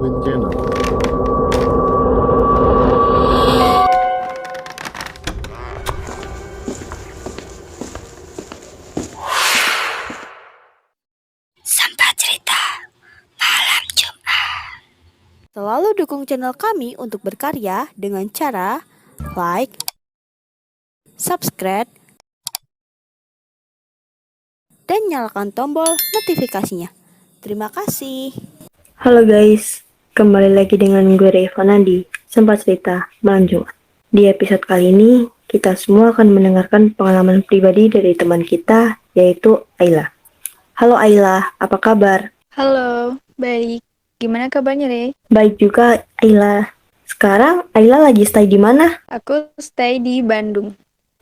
Entertainment Channel. Sampah Cerita Malam Jumat. Selalu dukung channel kami untuk berkarya dengan cara like, subscribe, dan nyalakan tombol notifikasinya. Terima kasih. Halo guys, kembali lagi dengan gue Revana di Sempat Cerita Malam Jumat. Di episode kali ini, kita semua akan mendengarkan pengalaman pribadi dari teman kita, yaitu Ayla. Halo Ayla, apa kabar? Halo, baik. Gimana kabarnya, Re? Baik juga, Ayla. Sekarang Ayla lagi stay di mana? Aku stay di Bandung.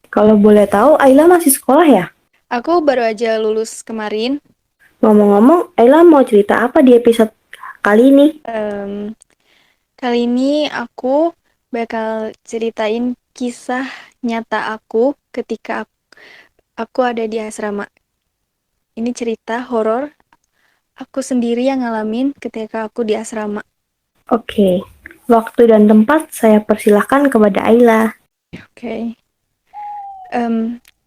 Kalau boleh tahu, Ayla masih sekolah ya? Aku baru aja lulus kemarin. Ngomong-ngomong, Ayla mau cerita apa di episode kali ini? Kali ini aku bakal ceritain kisah nyata aku ketika aku ada di asrama. Ini cerita horor aku sendiri yang ngalamin ketika aku di asrama. Oke, waktu dan tempat saya persilahkan kepada Ayla. Oke.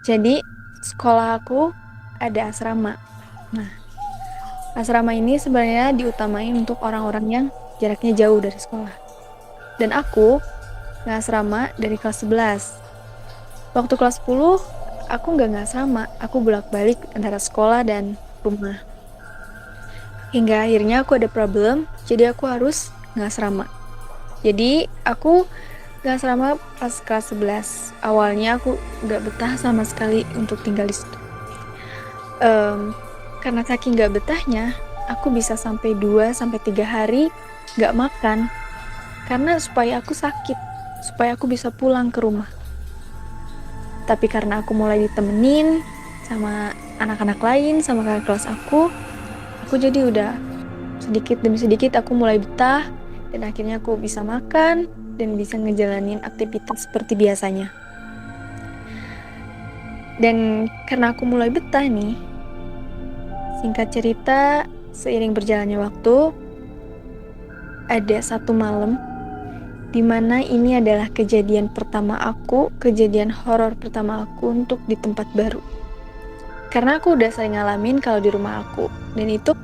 Jadi sekolah aku ada asrama. Nah, asrama ini sebenarnya diutamain untuk orang-orang yang jaraknya jauh dari sekolah. Dan aku ngasrama dari kelas 11. Waktu kelas 10, aku nggak ngasrama. Aku bolak-balik antara sekolah dan rumah. Hingga akhirnya aku ada problem, jadi aku harus ngasrama. Jadi aku ngasrama pas kelas 11. Awalnya aku nggak betah sama sekali untuk tinggal di situ. Karena saking gak betahnya, aku bisa sampai 2-3 hari gak makan. Karena supaya aku sakit, supaya aku bisa pulang ke rumah. Tapi karena aku mulai ditemenin sama anak-anak lain, sama kakak kelas aku jadi udah sedikit demi sedikit aku mulai betah. Dan akhirnya aku bisa makan dan bisa ngejalanin aktivitas seperti biasanya. Dan karena aku mulai betah nih, singkat cerita, seiring berjalannya waktu, ada satu malam di mana ini adalah kejadian horor pertama aku untuk di tempat baru. Karena aku udah sering ngalamin kalau di rumah aku, dan itu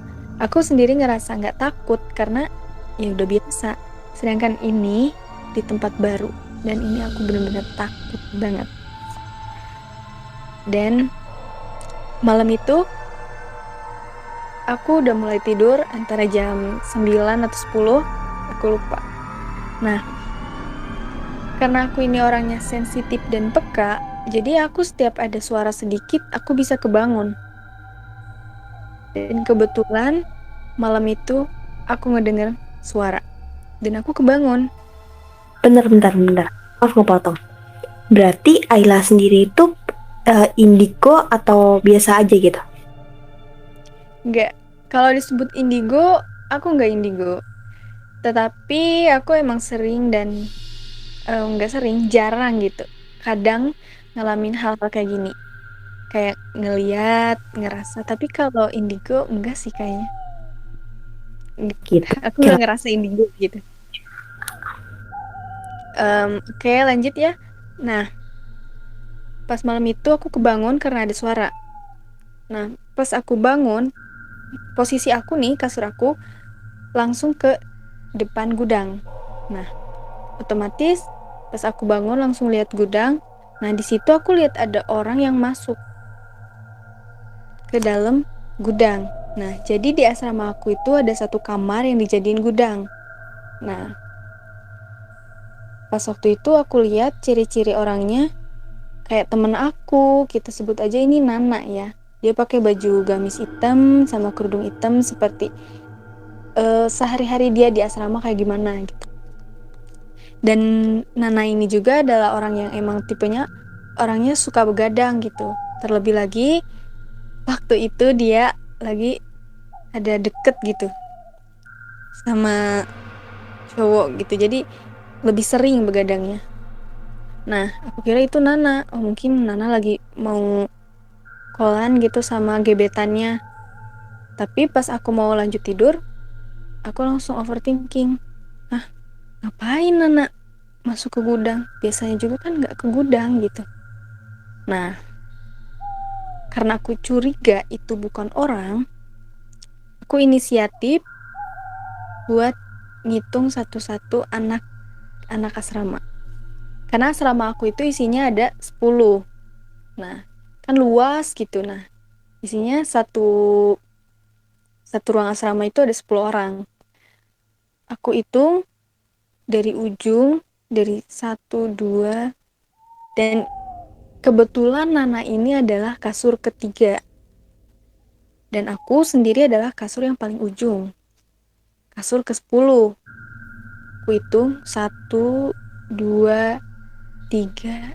aku sendiri ngerasa nggak takut karena ya udah biasa. Sedangkan ini di tempat baru, dan ini aku benar-benar takut banget. Dan malam itu aku udah mulai tidur antara jam 9 atau 10, aku lupa. Nah, karena aku ini orangnya sensitif dan peka, jadi aku setiap ada suara sedikit, aku bisa kebangun. Dan kebetulan malam itu aku ngedenger suara, dan aku kebangun. Bentar. Maaf ngepotong. Berarti Ayla sendiri itu indigo atau biasa aja gitu? Nggak, kalau disebut indigo, aku nggak indigo. Tetapi aku emang sering dan jarang gitu. Kadang ngalamin hal-hal kayak gini. Kayak ngeliat, ngerasa. Tapi kalau indigo, enggak sih kayaknya. Gitu. Aku nggak ngerasa indigo gitu. Oke, lanjut ya. Nah, pas malam itu aku kebangun karena ada suara. Nah, pas aku bangun, posisi aku nih, kasur aku langsung ke depan gudang. Nah, otomatis pas aku bangun langsung lihat gudang. Nah, di situ aku lihat ada orang yang masuk ke dalam gudang. Nah, jadi di asrama aku itu ada satu kamar yang dijadiin gudang. Nah, pas waktu itu aku lihat ciri-ciri orangnya kayak temen aku, kita sebut aja ini Nana ya. Dia pakai baju gamis hitam sama kerudung hitam seperti sehari-hari dia di asrama kayak gimana gitu. Dan Nana ini juga adalah orang yang emang tipenya orangnya suka begadang gitu. Terlebih lagi waktu itu dia lagi ada deket gitu sama cowok gitu, jadi lebih sering begadangnya. Nah, aku kira itu Nana. Oh, mungkin Nana lagi mau kolan gitu sama gebetannya. Tapi pas aku mau lanjut tidur, aku langsung overthinking. Ngapain Nana masuk ke gudang? Biasanya juga kan nggak ke gudang gitu. Nah, karena aku curiga itu bukan orang, aku inisiatif buat ngitung satu-satu anak asrama. Karena asrama aku itu isinya ada 10. Nah, kan luas gitu. Nah, isinya satu ruang asrama itu ada 10 orang. Aku hitung dari ujung, dari 1, 2, dan kebetulan Nana ini adalah kasur ketiga. Dan aku sendiri adalah kasur yang paling ujung. Kasur ke-10. Aku hitung 1, 2, 3,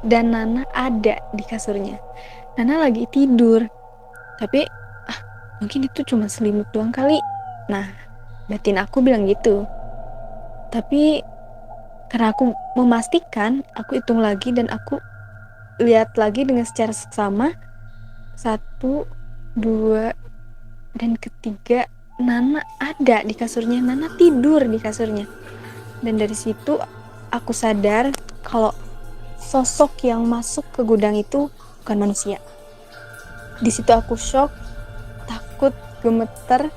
dan Nana ada di kasurnya. Nana lagi tidur. Tapi mungkin itu cuma selimut doang kali. Nah, batin aku bilang gitu. Tapi karena aku memastikan, aku hitung lagi dan aku lihat lagi dengan secara seksama. 1, 2, dan ketiga, Nana ada di kasurnya. Nana tidur di kasurnya. Dan dari situ aku sadar kalau sosok yang masuk ke gudang itu bukan manusia. Di situ aku shock, takut, gemeter,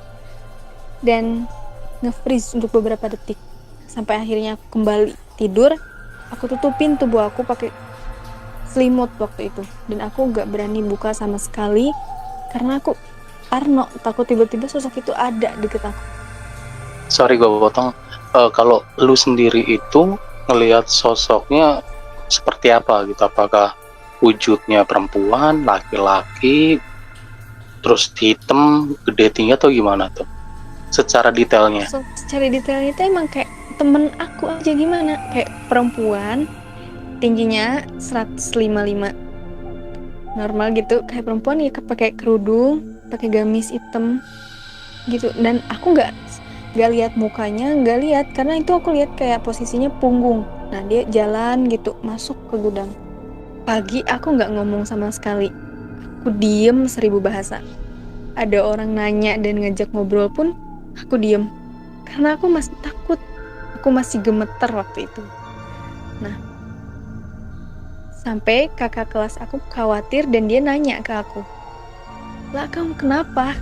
dan nge-freeze untuk beberapa detik. Sampai akhirnya aku kembali tidur. Aku tutupin tubuh aku pakai selimut waktu itu. Dan aku gak berani buka sama sekali karena aku parno, takut tiba-tiba sosok itu ada deket aku. Sorry gue potong. Kalau lu sendiri itu ngelihat sosoknya seperti apa gitu? Apakah wujudnya perempuan, laki-laki, terus hitam, gede tinggi atau gimana tuh? Secara detailnya. So, secara detailnya itu emang kayak temen aku aja gimana. Kayak perempuan, tingginya 155. Normal gitu, kayak perempuan ya pakai kerudung, pakai gamis hitam gitu. Dan aku nggak lihat mukanya, nggak lihat karena itu aku lihat kayak posisinya punggung. Nah, dia jalan gitu masuk ke gudang. Pagi aku nggak ngomong sama sekali, aku diem 1000 bahasa. Ada orang nanya dan ngajak ngobrol pun aku diem karena aku masih takut, aku masih gemeter waktu itu. Nah, sampai kakak kelas aku khawatir dan dia nanya ke aku, "Lah, kamu kenapa?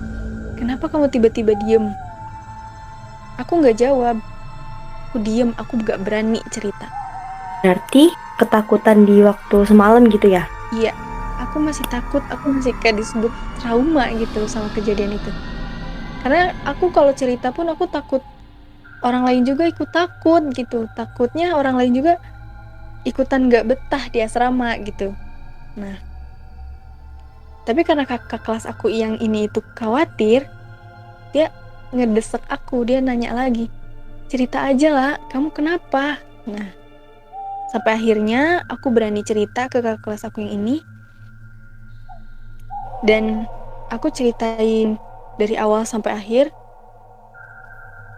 Kenapa kamu tiba-tiba diem?" Aku nggak jawab. Aku diem, aku gak berani cerita. Berarti ketakutan di waktu semalam gitu ya? Iya, aku masih takut, aku masih kayak disebut trauma gitu sama kejadian itu. Karena aku kalau cerita pun aku takut orang lain juga ikut takut gitu. Takutnya orang lain juga ikutan gak betah di asrama gitu. Nah, tapi karena kakak kelas aku yang ini itu khawatir, dia ngedesek aku, dia nanya lagi, "Cerita aja lah, kamu kenapa?" Nah, sampai akhirnya aku berani cerita ke kakak kelas aku yang ini. Dan aku ceritain dari awal sampai akhir.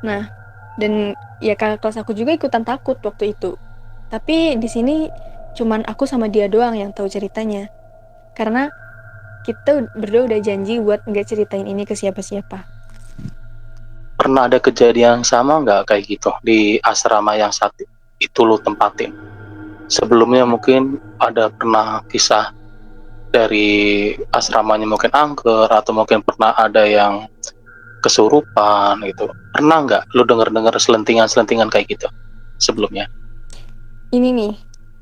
Nah, dan ya kakak kelas aku juga ikutan takut waktu itu. Tapi di sini cuman aku sama dia doang yang tahu ceritanya. Karena kita berdua udah janji buat nggak ceritain ini ke siapa-siapa. Pernah ada kejadian sama nggak kayak gitu di asrama yang saat itu lu tempatin? Sebelumnya mungkin ada pernah kisah dari asramanya mungkin angker, atau mungkin pernah ada yang kesurupan gitu. Pernah nggak lu denger-denger selentingan-selentingan kayak gitu sebelumnya? Ini nih,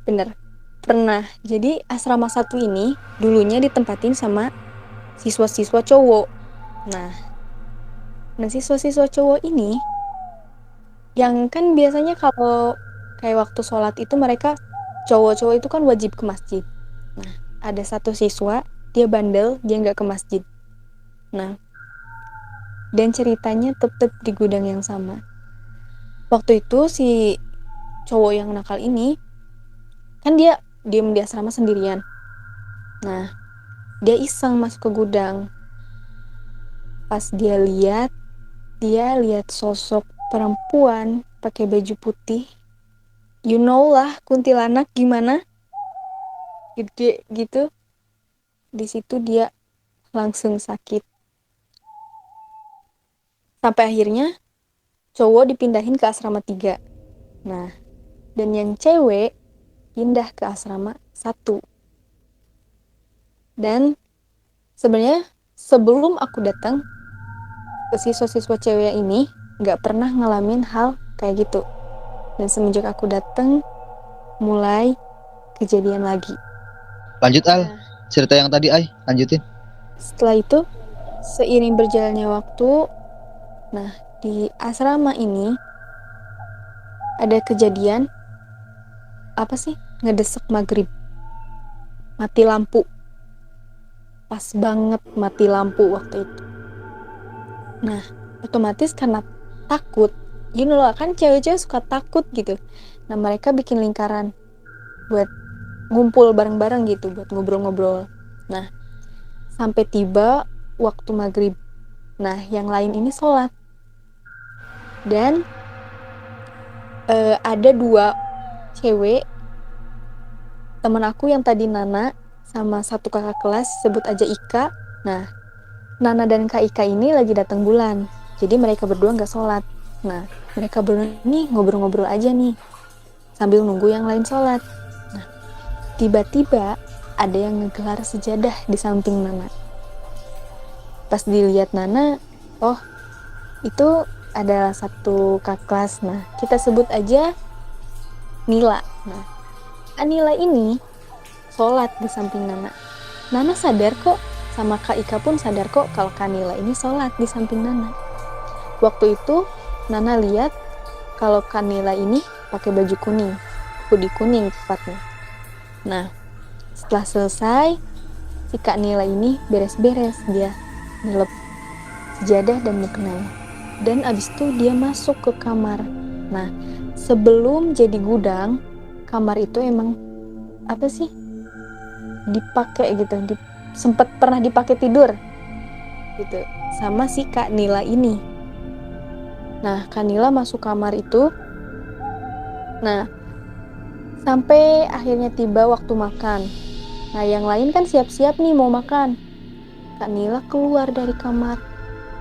bener. Pernah. Jadi asrama 1 ini dulunya ditempatin sama siswa-siswa cowok. Nah, siswa-siswa cowok ini yang kan biasanya kalau kayak waktu sholat itu mereka cowok-cowok itu kan wajib ke masjid. Nah, ada satu siswa, dia bandel, dia nggak ke masjid. Nah, dan ceritanya tetap di gudang yang sama. Waktu itu si cowok yang nakal ini, kan dia diem di asrama sendirian. Nah, dia iseng masuk ke gudang. Pas dia lihat sosok perempuan pakai baju putih. You know lah kuntilanak gimana? Gede gitu. Di situ dia langsung sakit. Sampai akhirnya cowok dipindahin ke asrama 3. Nah, dan yang cewek pindah ke asrama 1. Dan sebenarnya sebelum aku datang, siswa-siswa cewek ini nggak pernah ngalamin hal kayak gitu. Dan semenjak aku datang, mulai kejadian lagi. Lanjut Al, Nah, cerita yang tadi Ai, lanjutin. setelah itu, seiring berjalannya waktu, nah di asrama ini ada kejadian apa sih? Ngedesek maghrib, mati lampu. Pas banget mati lampu waktu itu. Nah, otomatis karena takut, loh kan cewek-cewek suka takut gitu. Nah, mereka bikin lingkaran buat ngumpul bareng-bareng gitu, buat ngobrol-ngobrol. Nah, sampai tiba waktu maghrib. Nah, yang lain ini sholat. Dan ada 2 cewek, temen aku yang tadi Nana, sama satu kakak kelas, sebut aja Ika. Nah, Nana dan Kak Ika ini lagi datang bulan. Jadi mereka berdua gak sholat. Nah, mereka berdua nih ngobrol-ngobrol aja nih, sambil nunggu yang lain sholat. Nah, tiba-tiba ada yang ngegelar sejadah di samping Nana. Pas dilihat Nana, oh itu adalah satu kakak kelas. Nah, kita sebut aja Nila. Nah, Nila ini sholat di samping Nana. Nana sadar kok, sama Kak Ika pun sadar kok kalau Kak Nila ini sholat di samping Nana. Waktu itu Nana lihat kalau Kak Nila ini pakai baju kuning, hoodie kuning tepatnya. Nah, setelah selesai, si Kak Nila ini beres-beres, dia ngelep sejadah dan mukena. Dan abis itu dia masuk ke kamar. Nah, sebelum jadi gudang, kamar itu emang apa sih? Dipakai gitu, sempat pernah dipakai tidur gitu sama si Kak Nila ini. Nah, Kak Nila masuk kamar itu. Nah, sampai akhirnya tiba waktu makan. Nah, yang lain kan siap-siap nih mau makan. Kak Nila keluar dari kamar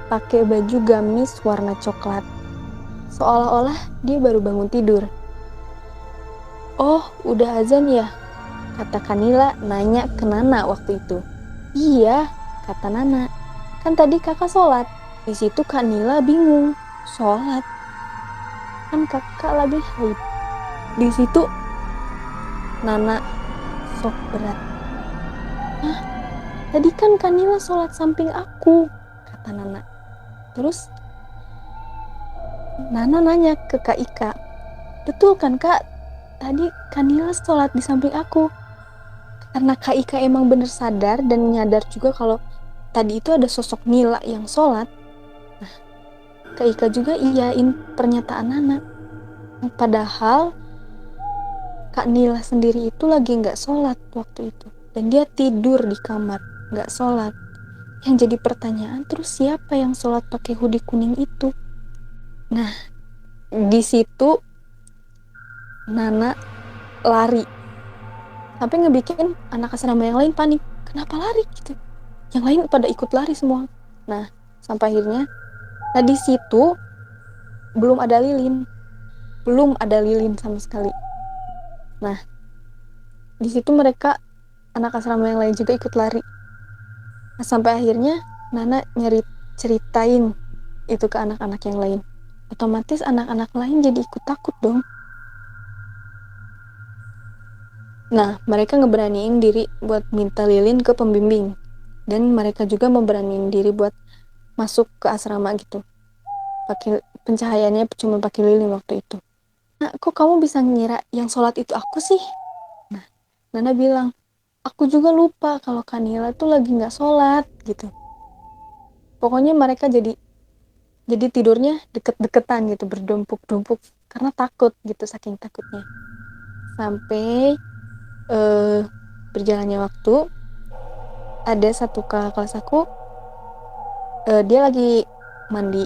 pakai baju gamis warna coklat, seolah-olah dia baru bangun tidur. Oh, udah azan ya? Kata Kak Nila nanya ke Nana waktu itu. Iya, kata Nana. Kan tadi kakak sholat. Di situ Kak Nila bingung. Sholat? Kan kakak lagi haid. Di situ Nana sok berat. Hah? Tadi kan Kak Nila sholat samping aku, kata Nana. Terus Nana nanya ke Kak Ika. Betul kan Kak? Tadi Kak Nila sholat di samping aku. Karena Kak Ika emang bener sadar dan nyadar juga kalau tadi itu ada sosok Nila yang sholat. Nah, Kak Ika juga iyain pernyataan Nana. Padahal Kak Nila sendiri itu lagi gak sholat waktu itu. Dan dia tidur di kamar, gak sholat. Yang jadi pertanyaan, terus siapa yang sholat pakai hoodie kuning itu? Nah, di situ Nana lari. Sampai ngebikin anak asrama yang lain panik. Kenapa lari gitu? Yang lain pada ikut lari semua. Nah, sampai akhirnya, nah di situ belum ada lilin sama sekali. Nah, di situ mereka anak asrama yang lain juga ikut lari. Nah, sampai akhirnya Nana ceritain itu ke anak-anak yang lain. Otomatis anak-anak lain jadi ikut takut dong. Nah, mereka ngeberaniin diri buat minta lilin ke pembimbing. Dan mereka juga memberaniin diri buat masuk ke asrama gitu. Pakai pencahayaannya cuma pakai lilin waktu itu. Nah, kok kamu bisa ngira yang sholat itu aku sih? Nah, Nana bilang, aku juga lupa kalau Kanila tuh lagi nggak sholat gitu. Pokoknya mereka jadi tidurnya deket-deketan gitu, berdumpuk-dumpuk karena takut gitu, saking takutnya. Sampai berjalannya waktu, ada satu kakak kelas aku, dia lagi mandi.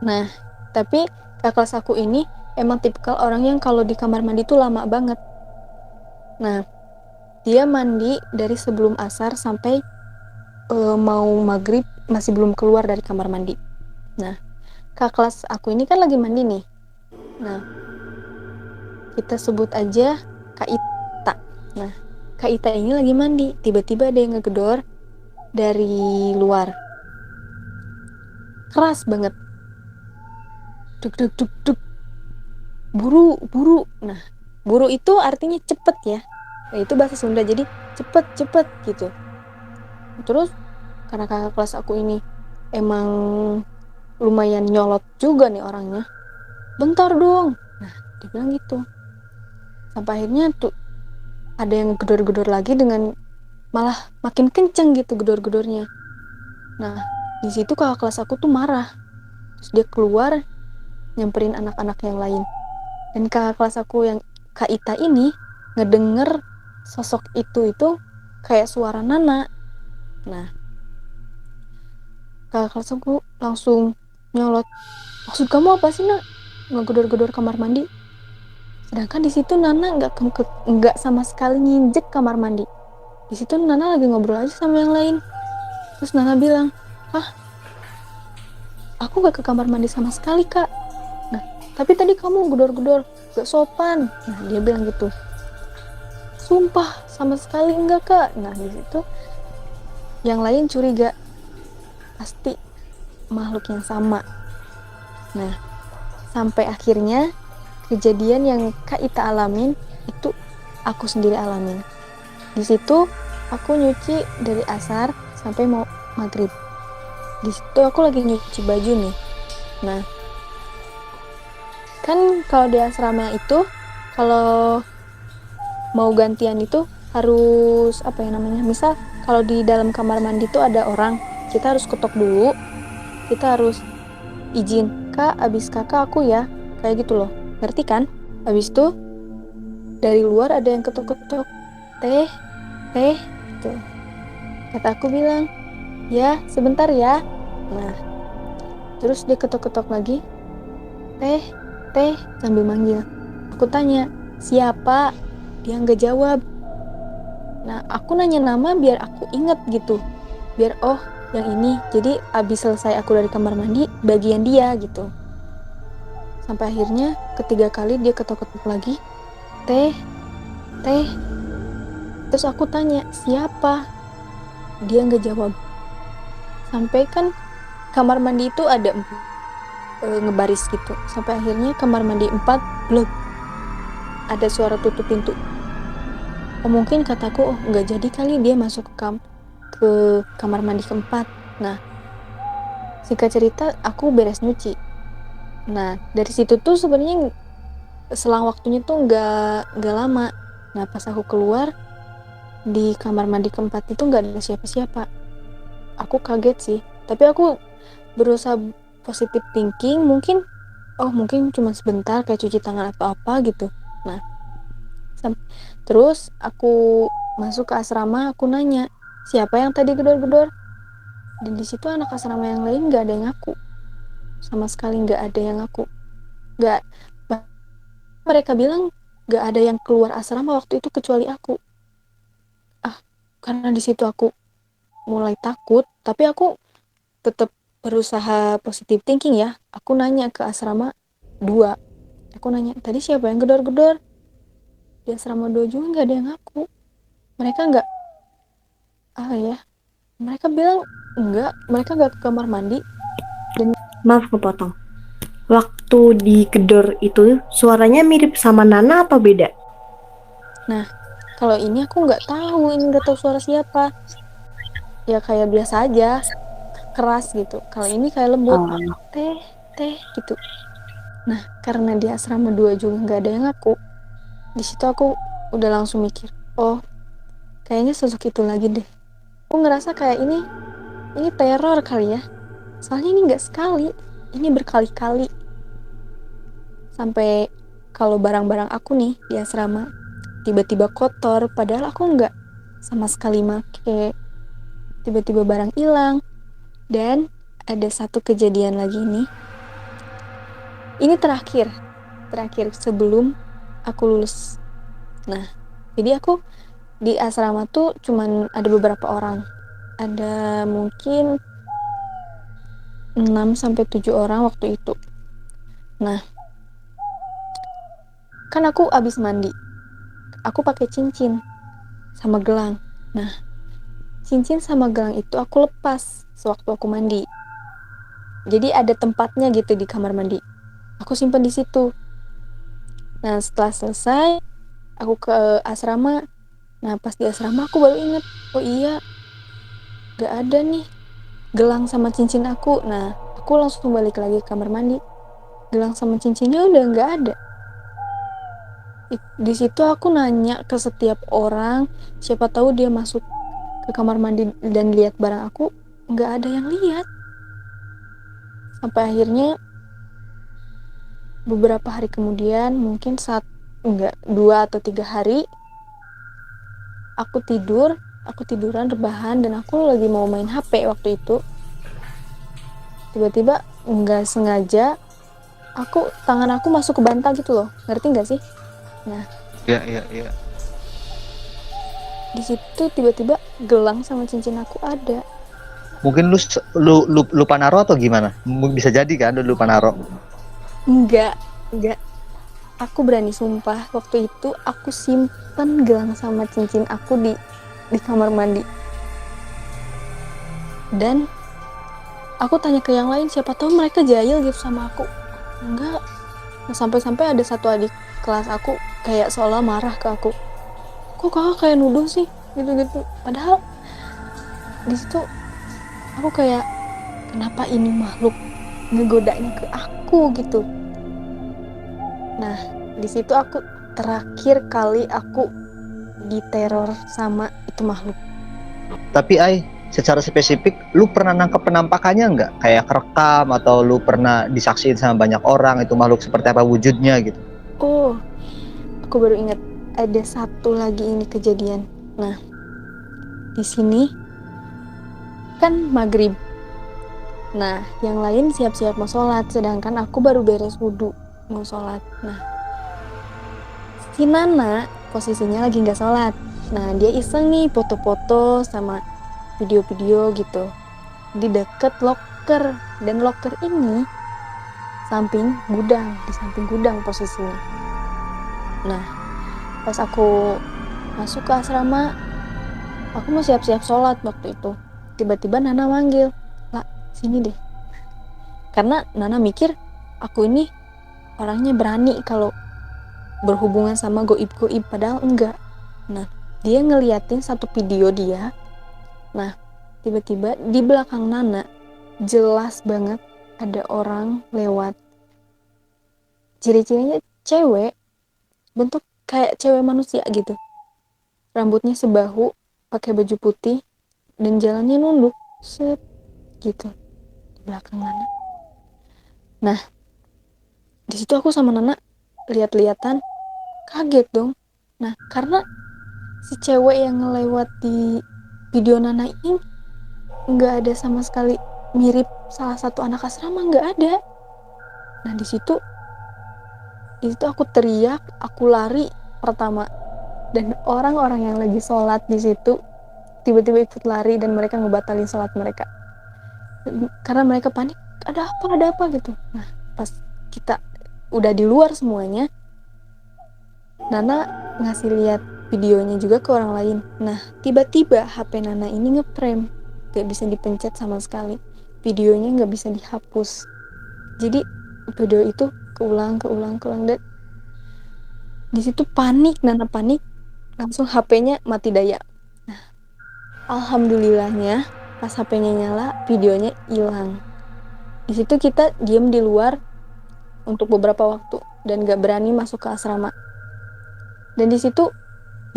Nah, tapi kakak kelas aku ini emang tipikal orang yang kalau di kamar mandi tuh lama banget. Nah, dia mandi dari sebelum asar sampai mau maghrib masih belum keluar dari kamar mandi. Nah, kakak kelas aku ini kan lagi mandi nih. Nah, kita sebut aja Kak Ita. Nah, Kak Ita ini lagi mandi. Tiba-tiba ada yang ngegedor dari luar. Keras banget. Duk duk duk duk. Buru, buru. Nah, buru itu artinya cepet ya. Nah, itu bahasa Sunda, jadi cepet, cepet gitu. Terus, karena kakak kelas aku ini emang lumayan nyolot juga nih orangnya. Bentar dong. Nah, dia bilang gitu. Sampai akhirnya tuh ada yang gedor-gedor lagi dengan malah makin kenceng gitu gedor-gedornya. Nah, di situ kakak kelas aku tuh marah. Terus dia keluar nyamperin anak-anak yang lain. Dan kakak kelas aku yang Kak Ita ini ngedenger sosok itu kayak suara Nana. Nah, kakak kelas aku langsung nyolot. Maksud kamu apa sih, Nak? Ngegedor-gedor kamar mandi? Sedangkan di situ Nana nggak sama sekali nginjek kamar mandi. Di situ Nana lagi ngobrol aja sama yang lain. Terus Nana bilang, aku gak ke kamar mandi sama sekali, Kak. Nah, tapi tadi kamu gedor-gedor, gak sopan. Nah, dia bilang gitu. Sumpah, sama sekali enggak, Kak. Nah, di situ yang lain curiga. Pasti makhluk yang sama. Nah, sampai akhirnya kejadian yang Kak Ita alamin itu aku sendiri alamin. Di situ aku nyuci dari asar sampai mau maghrib. Di situ aku lagi nyuci baju nih. Nah, kan kalau di asrama itu kalau mau gantian itu harus apa ya namanya? Misal kalau di dalam kamar mandi tuh ada orang, kita harus ketok dulu. Kita harus izin, Kak, abis kakak aku ya. Kayak gitu loh. Ngerti kan? Abis itu dari luar ada yang ketok-ketok. Teh, gitu. Kata aku bilang, ya sebentar ya. Nah, terus dia ketok-ketok lagi. Teh, sambil manggil. Aku tanya, siapa? Dia nggak jawab. Nah, aku nanya nama biar aku inget gitu. Biar, oh, yang ini. Jadi, abis selesai aku dari kamar mandi, bagian dia gitu. Sampai akhirnya, ketiga kali dia ketok-ketok lagi. Teh. Terus aku tanya, siapa? Dia nggak jawab. Sampai kan kamar mandi itu ada ngebaris gitu. Sampai akhirnya kamar mandi 4 blok. Ada suara tutup pintu. Oh, mungkin kataku, oh nggak jadi kali dia masuk ke kamar mandi keempat. Nah, singkat cerita aku beres nyuci. Nah, dari situ tuh sebenarnya selang waktunya tuh nggak lama. Nah, pas aku keluar di kamar mandi keempat itu nggak ada siapa-siapa. Aku kaget sih. Tapi aku berusaha positive thinking, mungkin cuma sebentar kayak cuci tangan atau apa gitu. Nah, terus aku masuk ke asrama, aku nanya, siapa yang tadi gedor-gedor? Dan di situ anak asrama yang lain nggak ada yang ngaku, sama sekali nggak ada yang ngaku. Nggak, mereka bilang nggak ada yang keluar asrama waktu itu kecuali aku. Karena di situ aku mulai takut, tapi aku tetap berusaha positive thinking ya. Aku nanya ke asrama 2. Aku nanya, tadi siapa yang gedor-gedor? Di asrama 2 juga nggak ada yang ngaku. Mereka nggak, mereka bilang enggak, mereka nggak ke kamar mandi. Maaf kepotong. Waktu digedor itu suaranya mirip sama Nana apa beda? Nah, kalau ini aku nggak tahu suara siapa. Ya kayak biasa aja, keras gitu. Kalau ini kayak lembut, teh gitu. Nah, karena di asrama 2 juga nggak ada yang ngaku, di situ aku udah langsung mikir, oh, kayaknya sosok itu lagi deh. Aku ngerasa kayak ini teror kali ya. Soalnya ini nggak sekali, ini berkali-kali. Sampai kalau barang-barang aku nih di asrama tiba-tiba kotor, padahal aku nggak sama sekali make. Tiba-tiba barang hilang. Dan ada satu kejadian lagi nih. Ini terakhir sebelum aku lulus. Nah, jadi aku di asrama tuh cuman ada beberapa orang. Ada mungkin 6-7 orang waktu itu. Nah, kan aku abis mandi, aku pakai cincin sama gelang. Nah, cincin sama gelang itu aku lepas sewaktu aku mandi. Jadi ada tempatnya gitu di kamar mandi. Aku simpan di situ. Nah, setelah selesai, aku ke asrama. Nah, pas di asrama aku baru inget, oh iya, gak ada nih gelang sama cincin aku. Nah, aku langsung balik lagi ke kamar mandi. Gelang sama cincinnya udah gak ada. Di situ aku nanya ke setiap orang, siapa tahu dia masuk ke kamar mandi dan lihat barang aku, gak ada yang lihat. Sampai akhirnya beberapa hari kemudian, mungkin 2 atau 3 hari, aku tiduran rebahan dan aku lagi mau main HP waktu itu. Tiba-tiba nggak sengaja tangan aku masuk ke bantal gitu loh, ngerti nggak sih? Nah, Iya. di situ tiba-tiba gelang sama cincin aku ada. Mungkin lu lupa naro atau gimana? Bisa jadi kan lu lupa naro. Enggak. Aku berani sumpah, waktu itu aku simpen gelang sama cincin aku di kamar mandi. Dan aku tanya ke yang lain, siapa tahu mereka jahil gitu sama aku. Enggak. Nah, sampai-sampai ada satu adik kelas aku kayak seolah marah ke aku. Kok kakak kayak nuduh sih? Gitu-gitu. Padahal di situ aku kayak, kenapa ini makhluk ngegodanya ke aku gitu. Nah, di situ aku terakhir kali aku diteror sama itu makhluk. Tapi secara spesifik lu pernah nangkep penampakannya nggak? Kayak kerekam atau lu pernah disaksiin sama banyak orang itu makhluk seperti apa wujudnya gitu? Oh, aku baru ingat ada satu lagi ini kejadian. Nah, di sini kan maghrib. Nah, yang lain siap-siap mau sholat, sedangkan aku baru beres wudhu mau sholat. Nah, si Nana posisinya lagi nggak sholat. Nah, dia iseng nih foto-foto sama video-video gitu di deket locker, dan locker ini di samping gudang posisinya. Nah, pas aku masuk ke asrama, aku mau siap-siap sholat waktu itu. Tiba-tiba Nana manggil, "Lah, sini deh." Karena Nana mikir aku ini orangnya berani kalau berhubungan sama goib-goib, padahal enggak. Nah, dia ngeliatin satu video dia. Nah, tiba-tiba di belakang Nana jelas banget ada orang lewat. Ciri-cirinya cewek, bentuk kayak cewek manusia gitu. Rambutnya sebahu, pakai baju putih, dan jalannya nunduk, set gitu di belakang Nana. Nah, di situ aku sama Nana lihat-lihatan, kaget dong. Nah, karena si cewek yang ngelewat di video Nana ini nggak ada sama sekali mirip salah satu anak asrama, nggak ada. Nah, di situ aku teriak, aku lari pertama, dan orang-orang yang lagi sholat di situ tiba-tiba ikut lari dan mereka ngebatalin sholat mereka karena mereka panik, ada apa gitu. Nah, pas kita udah di luar semuanya, Nana ngasih lihat videonya juga ke orang lain. Nah, tiba-tiba HP Nana ini ngeprem, gak bisa dipencet sama sekali, videonya gak bisa dihapus. Jadi video itu keulang dan di situ Nana panik, langsung HP-nya mati daya. Nah, alhamdulillahnya pas HP-nya nyala, videonya hilang. Di situ kita diem di luar untuk beberapa waktu dan gak berani masuk ke asrama. Dan di situ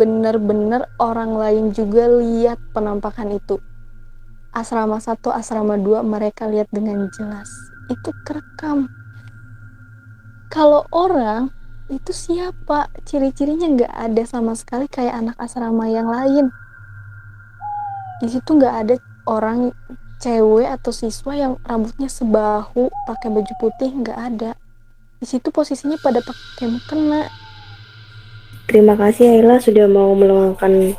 bener-bener orang lain juga lihat penampakan itu. Asrama 1, asrama 2 mereka lihat dengan jelas. Itu kerekam. Kalau orang itu siapa? Ciri-cirinya nggak ada sama sekali kayak anak asrama yang lain. Di situ nggak ada orang cewek atau siswa yang rambutnya sebahu, pakai baju putih, nggak ada. Di situ posisinya pada pakai mukena. Terima kasih Ayla sudah mau meluangkan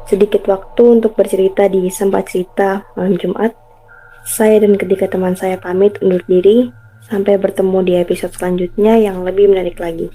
sedikit waktu untuk bercerita di Sempat Cerita malam Jumat. Saya dan ketiga teman saya pamit undur diri. Sampai bertemu di episode selanjutnya yang lebih menarik lagi.